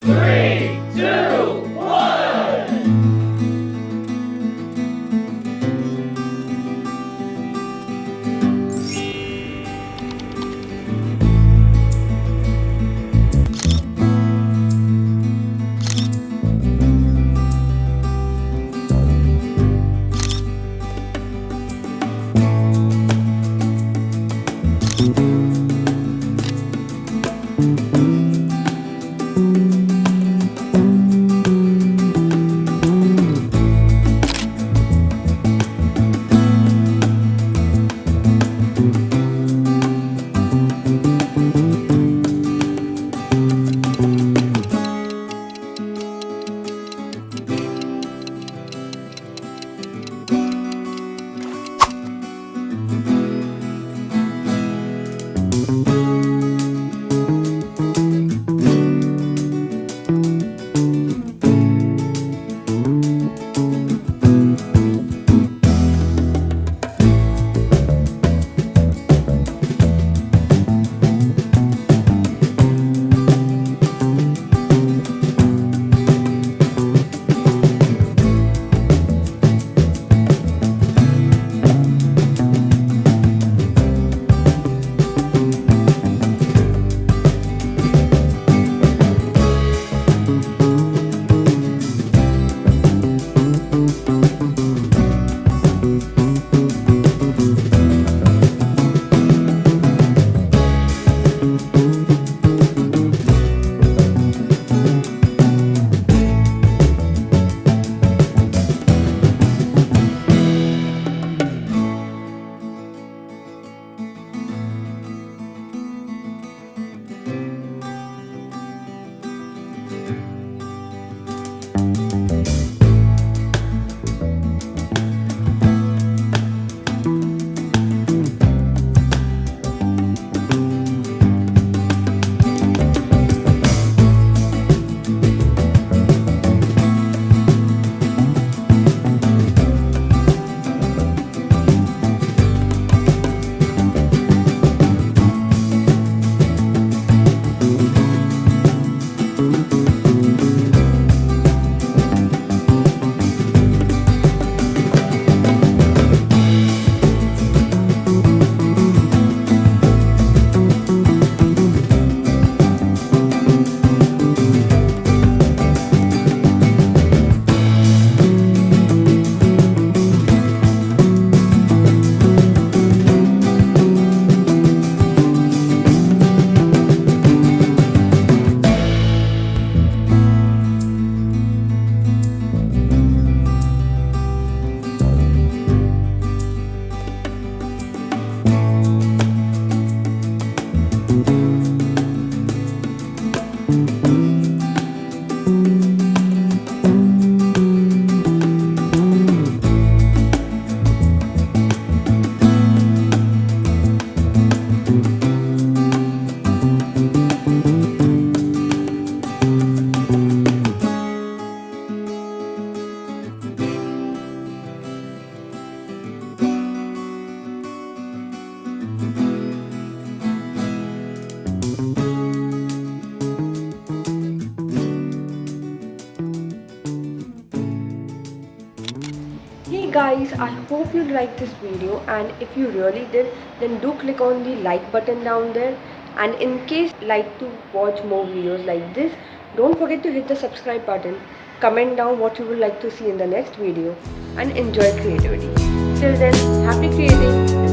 Three, two, one. Hey guys, I hope you liked this video, and if you really did, then do click on the like button down there. And in case you like to watch more videos like this, don't forget to hit the subscribe button, comment down what you would like to see in the next video, and enjoy creativity. Till then, happy creating.